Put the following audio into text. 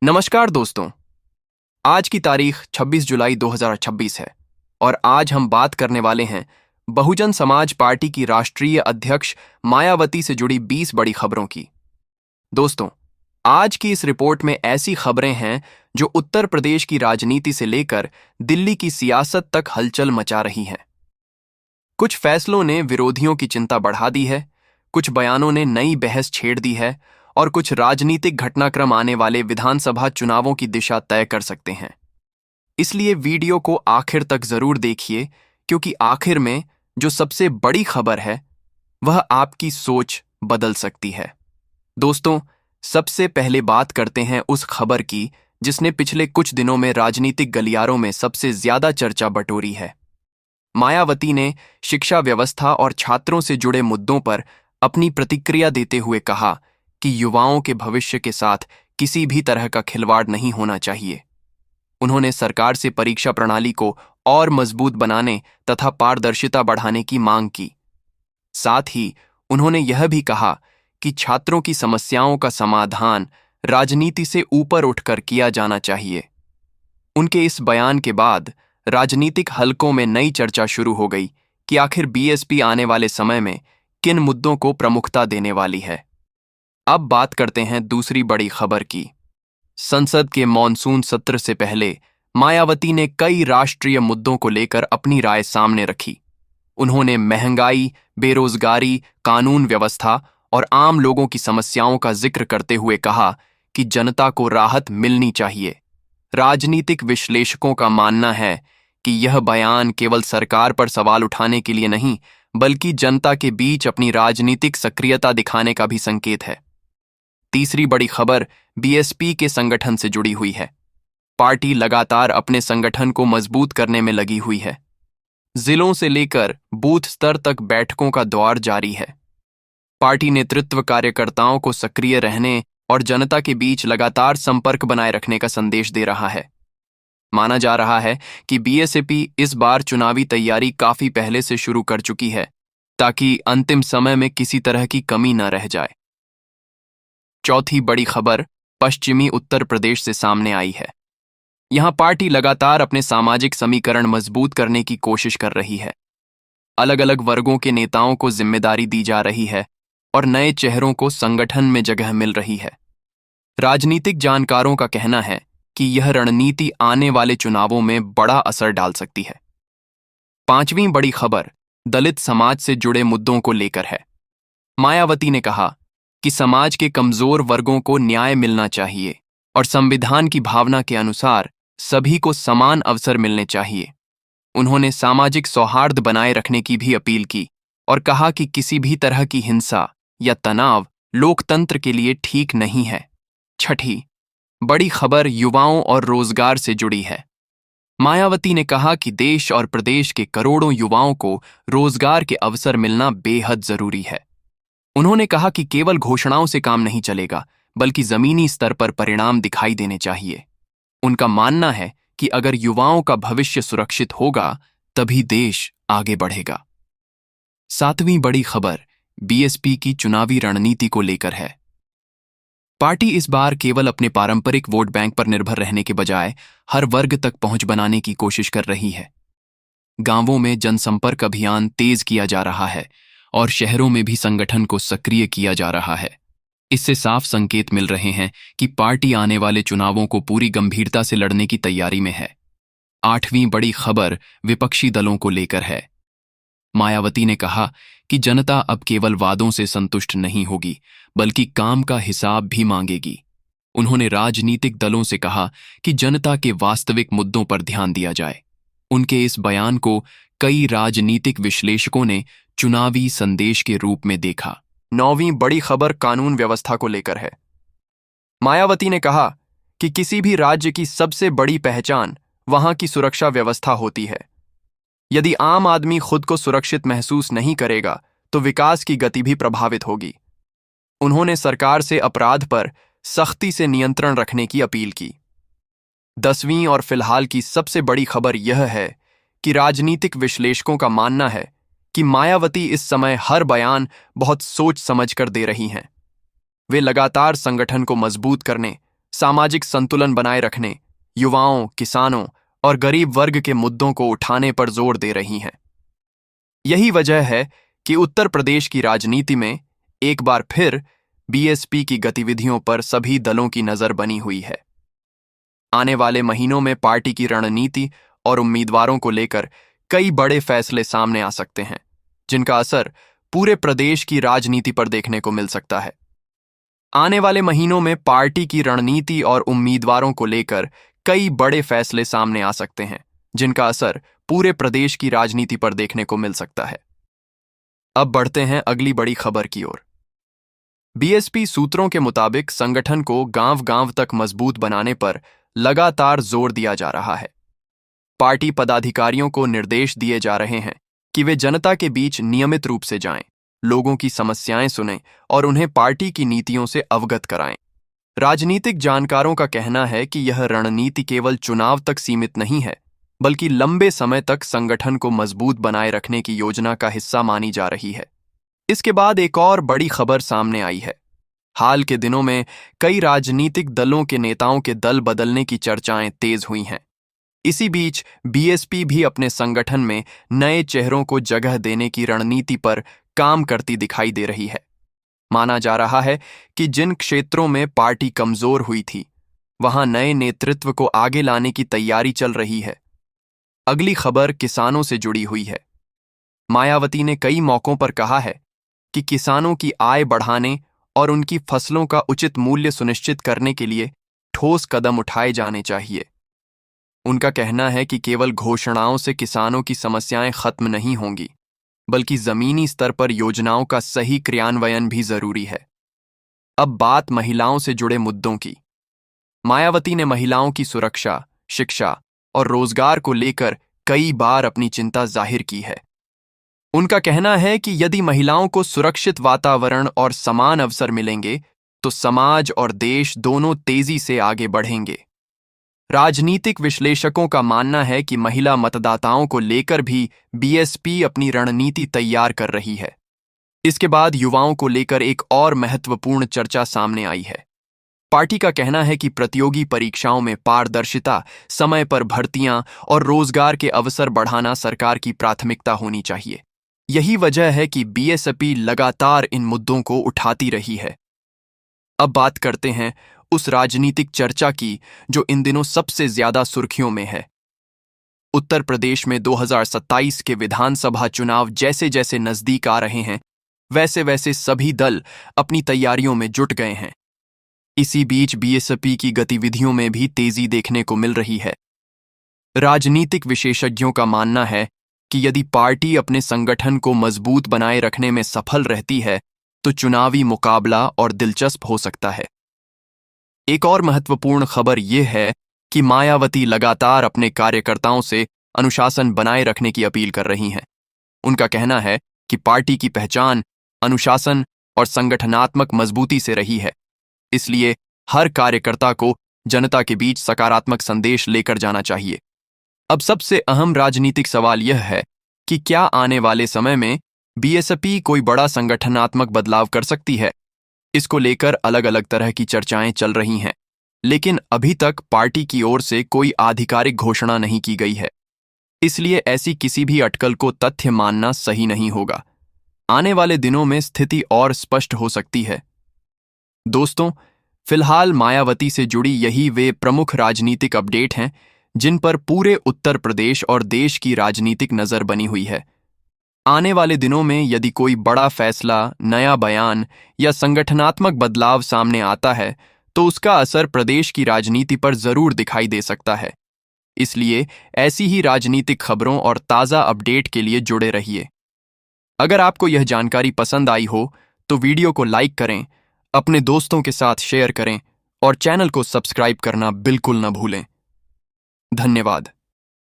नमस्कार दोस्तों। आज की तारीख 26 जुलाई 2026 है और आज हम बात करने वाले हैं बहुजन समाज पार्टी की राष्ट्रीय अध्यक्ष मायावती से जुड़ी 20 बड़ी खबरों की। दोस्तों, आज की इस रिपोर्ट में ऐसी खबरें हैं जो उत्तर प्रदेश की राजनीति से लेकर दिल्ली की सियासत तक हलचल मचा रही हैं। कुछ फैसलों ने विरोधियों की चिंता बढ़ा दी है, कुछ बयानों ने नई बहस छेड़ दी है और कुछ राजनीतिक घटनाक्रम आने वाले विधानसभा चुनावों की दिशा तय कर सकते हैं। इसलिए वीडियो को आखिर तक जरूर देखिए, क्योंकि आखिर में जो सबसे बड़ी खबर है वह आपकी सोच बदल सकती है। दोस्तों, सबसे पहले बात करते हैं उस खबर की जिसने पिछले कुछ दिनों में राजनीतिक गलियारों में सबसे ज्यादा चर्चा बटोरी है। मायावती ने शिक्षा व्यवस्था और छात्रों से जुड़े मुद्दों पर अपनी प्रतिक्रिया देते हुए कहा कि युवाओं के भविष्य के साथ किसी भी तरह का खिलवाड़ नहीं होना चाहिए। उन्होंने सरकार से परीक्षा प्रणाली को और मजबूत बनाने तथा पारदर्शिता बढ़ाने की मांग की। साथ ही उन्होंने यह भी कहा कि छात्रों की समस्याओं का समाधान राजनीति से ऊपर उठकर किया जाना चाहिए। उनके इस बयान के बाद राजनीतिक हलकों में नई चर्चा शुरू हो गई कि आखिर बीएसपी आने वाले समय में किन मुद्दों को प्रमुखता देने वाली है। अब बात करते हैं दूसरी बड़ी खबर की। संसद के मॉनसून सत्र से पहले मायावती ने कई राष्ट्रीय मुद्दों को लेकर अपनी राय सामने रखी। उन्होंने महंगाई, बेरोजगारी, कानून व्यवस्था और आम लोगों की समस्याओं का जिक्र करते हुए कहा कि जनता को राहत मिलनी चाहिए। राजनीतिक विश्लेषकों का मानना है कि यह बयान केवल सरकार पर सवाल उठाने के लिए नहीं, बल्कि जनता के बीच अपनी राजनीतिक सक्रियता दिखाने का भी संकेत है। तीसरी बड़ी खबर बीएसपी के संगठन से जुड़ी हुई है। पार्टी लगातार अपने संगठन को मजबूत करने में लगी हुई है। जिलों से लेकर बूथ स्तर तक बैठकों का दौर जारी है। पार्टी नेतृत्व कार्यकर्ताओं को सक्रिय रहने और जनता के बीच लगातार संपर्क बनाए रखने का संदेश दे रहा है। माना जा रहा है कि बीएसपी इस बार चुनावी तैयारी काफी पहले से शुरू कर चुकी है, ताकि अंतिम समय में किसी तरह की कमी न रह जाए। चौथी बड़ी खबर पश्चिमी उत्तर प्रदेश से सामने आई है। यहां पार्टी लगातार अपने सामाजिक समीकरण मजबूत करने की कोशिश कर रही है। अलग अलग वर्गों के नेताओं को जिम्मेदारी दी जा रही है और नए चेहरों को संगठन में जगह मिल रही है। राजनीतिक जानकारों का कहना है कि यह रणनीति आने वाले चुनावों में बड़ा असर डाल सकती है। पांचवीं बड़ी खबर दलित समाज से जुड़े मुद्दों को लेकर है। मायावती ने कहा कि समाज के कमजोर वर्गों को न्याय मिलना चाहिए और संविधान की भावना के अनुसार सभी को समान अवसर मिलने चाहिए। उन्होंने सामाजिक सौहार्द बनाए रखने की भी अपील की और कहा कि किसी भी तरह की हिंसा या तनाव लोकतंत्र के लिए ठीक नहीं है। छठी बड़ी खबर युवाओं और रोजगार से जुड़ी है। मायावती ने कहा कि देश और प्रदेश के करोड़ों युवाओं को रोजगार के अवसर मिलना बेहद जरूरी है। उन्होंने कहा कि केवल घोषणाओं से काम नहीं चलेगा, बल्कि जमीनी स्तर पर परिणाम दिखाई देने चाहिए। उनका मानना है कि अगर युवाओं का भविष्य सुरक्षित होगा तभी देश आगे बढ़ेगा। सातवीं बड़ी खबर बीएसपी की चुनावी रणनीति को लेकर है। पार्टी इस बार केवल अपने पारंपरिक वोट बैंक पर निर्भर रहने के बजाय हर वर्ग तक पहुंच बनाने की कोशिश कर रही है। गांवों में जनसंपर्क अभियान तेज किया जा रहा है और शहरों में भी संगठन को सक्रिय किया जा रहा है। इससे साफ संकेत मिल रहे हैं कि पार्टी आने वाले चुनावों को पूरी गंभीरता से लड़ने की तैयारी में है। आठवीं बड़ी खबर विपक्षी दलों को लेकर है। मायावती ने कहा कि जनता अब केवल वादों से संतुष्ट नहीं होगी, बल्कि काम का हिसाब भी मांगेगी। उन्होंने राजनीतिक दलों से कहा कि जनता के वास्तविक मुद्दों पर ध्यान दिया जाए। उनके इस बयान को कई राजनीतिक विश्लेषकों ने चुनावी संदेश के रूप में देखा। नौवीं बड़ी खबर कानून व्यवस्था को लेकर है। मायावती ने कहा कि किसी भी राज्य की सबसे बड़ी पहचान वहां की सुरक्षा व्यवस्था होती है। यदि आम आदमी खुद को सुरक्षित महसूस नहीं करेगा तो विकास की गति भी प्रभावित होगी। उन्होंने सरकार से अपराध पर सख्ती से नियंत्रण रखने की अपील की। 10वीं और फिलहाल की सबसे बड़ी खबर यह है कि राजनीतिक विश्लेषकों का मानना है कि मायावती इस समय हर बयान बहुत सोच समझकर दे रही हैं। वे लगातार संगठन को मजबूत करने, सामाजिक संतुलन बनाए रखने, युवाओं, किसानों और गरीब वर्ग के मुद्दों को उठाने पर जोर दे रही हैं। यही वजह है कि उत्तर प्रदेश की राजनीति में एक बार फिर बीएसपी की गतिविधियों पर सभी दलों की नजर बनी हुई है। आने वाले महीनों में पार्टी की रणनीति और उम्मीदवारों को लेकर कई बड़े फैसले सामने आ सकते हैं, जिनका असर पूरे प्रदेश की राजनीति पर देखने को मिल सकता है। आने वाले महीनों में पार्टी की रणनीति और उम्मीदवारों को लेकर कई बड़े फैसले सामने आ सकते हैं, जिनका असर पूरे प्रदेश की राजनीति पर देखने को मिल सकता है। अब बढ़ते हैं अगली बड़ी खबर की ओर। बीएसपी सूत्रों के मुताबिक संगठन को गांव-गांव तक मजबूत बनाने पर लगातार जोर दिया जा रहा है। पार्टी पदाधिकारियों को निर्देश दिए जा रहे हैं कि वे जनता के बीच नियमित रूप से जाएं, लोगों की समस्याएं सुनें और उन्हें पार्टी की नीतियों से अवगत कराएं। राजनीतिक जानकारों का कहना है कि यह रणनीति केवल चुनाव तक सीमित नहीं है, बल्कि लंबे समय तक संगठन को मजबूत बनाए रखने की योजना का हिस्सा मानी जा रही है। इसके बाद एक और बड़ी खबर सामने आई है। हाल के दिनों में कई राजनीतिक दलों के नेताओं के दल बदलने की चर्चाएं तेज हुई हैं। इसी बीच बीएसपी भी अपने संगठन में नए चेहरों को जगह देने की रणनीति पर काम करती दिखाई दे रही है। माना जा रहा है कि जिन क्षेत्रों में पार्टी कमजोर हुई थी, वहां नए नेतृत्व को आगे लाने की तैयारी चल रही है। अगली खबर किसानों से जुड़ी हुई है। मायावती ने कई मौकों पर कहा है कि किसानों की आय बढ़ाने और उनकी फसलों का उचित मूल्य सुनिश्चित करने के लिए ठोस कदम उठाए जाने चाहिए। उनका कहना है कि केवल घोषणाओं से किसानों की समस्याएं खत्म नहीं होंगी, बल्कि जमीनी स्तर पर योजनाओं का सही क्रियान्वयन भी जरूरी है। अब बात महिलाओं से जुड़े मुद्दों की। मायावती ने महिलाओं की सुरक्षा, शिक्षा और रोजगार को लेकर कई बार अपनी चिंता जाहिर की है। उनका कहना है कि यदि महिलाओं को सुरक्षित वातावरण और समान अवसर मिलेंगे, तो समाज और देश दोनों तेजी से आगे बढ़ेंगे। राजनीतिक विश्लेषकों का मानना है कि महिला मतदाताओं को लेकर भी बीएसपी अपनी रणनीति तैयार कर रही है। इसके बाद युवाओं को लेकर एक और महत्वपूर्ण चर्चा सामने आई है। पार्टी का कहना है कि प्रतियोगी परीक्षाओं में पारदर्शिता, समय पर भर्तियां और रोजगार के अवसर बढ़ाना सरकार की प्राथमिकता होनी चाहिए। यही वजह है कि बीएसपी लगातार इन मुद्दों को उठाती रही है। अब बात करते हैं उस राजनीतिक चर्चा की जो इन दिनों सबसे ज्यादा सुर्खियों में है। उत्तर प्रदेश में 2027 के विधानसभा चुनाव जैसे जैसे नजदीक आ रहे हैं, वैसे वैसे सभी दल अपनी तैयारियों में जुट गए हैं। इसी बीच बीएसपी की गतिविधियों में भी तेजी देखने को मिल रही है। राजनीतिक विशेषज्ञों का मानना है कि यदि पार्टी अपने संगठन को मजबूत बनाए रखने में सफल रहती है, तो चुनावी मुकाबला और दिलचस्प हो सकता है। एक और महत्वपूर्ण खबर यह है कि मायावती लगातार अपने कार्यकर्ताओं से अनुशासन बनाए रखने की अपील कर रही हैं। उनका कहना है कि पार्टी की पहचान अनुशासन और संगठनात्मक मजबूती से रही है, इसलिए हर कार्यकर्ता को जनता के बीच सकारात्मक संदेश लेकर जाना चाहिए। अब सबसे अहम राजनीतिक सवाल यह है कि क्या आने वाले समय में बीएसपी कोई बड़ा संगठनात्मक बदलाव कर सकती है। इसको लेकर अलग अलग तरह की चर्चाएं चल रही हैं, लेकिन अभी तक पार्टी की ओर से कोई आधिकारिक घोषणा नहीं की गई है। इसलिए ऐसी किसी भी अटकल को तथ्य मानना सही नहीं होगा। आने वाले दिनों में स्थिति और स्पष्ट हो सकती है। दोस्तों, फिलहाल मायावती से जुड़ी यही वे प्रमुख राजनीतिक अपडेट हैं जिन पर पूरे उत्तर प्रदेश और देश की राजनीतिक नजर बनी हुई है। आने वाले दिनों में यदि कोई बड़ा फैसला, नया बयान या संगठनात्मक बदलाव सामने आता है, तो उसका असर प्रदेश की राजनीति पर जरूर दिखाई दे सकता है। इसलिए ऐसी ही राजनीतिक खबरों और ताज़ा अपडेट के लिए जुड़े रहिए। अगर आपको यह जानकारी पसंद आई हो तो वीडियो को लाइक करें, अपने दोस्तों के साथ शेयर करें और चैनल को सब्सक्राइब करना बिल्कुल न भूलें। धन्यवाद।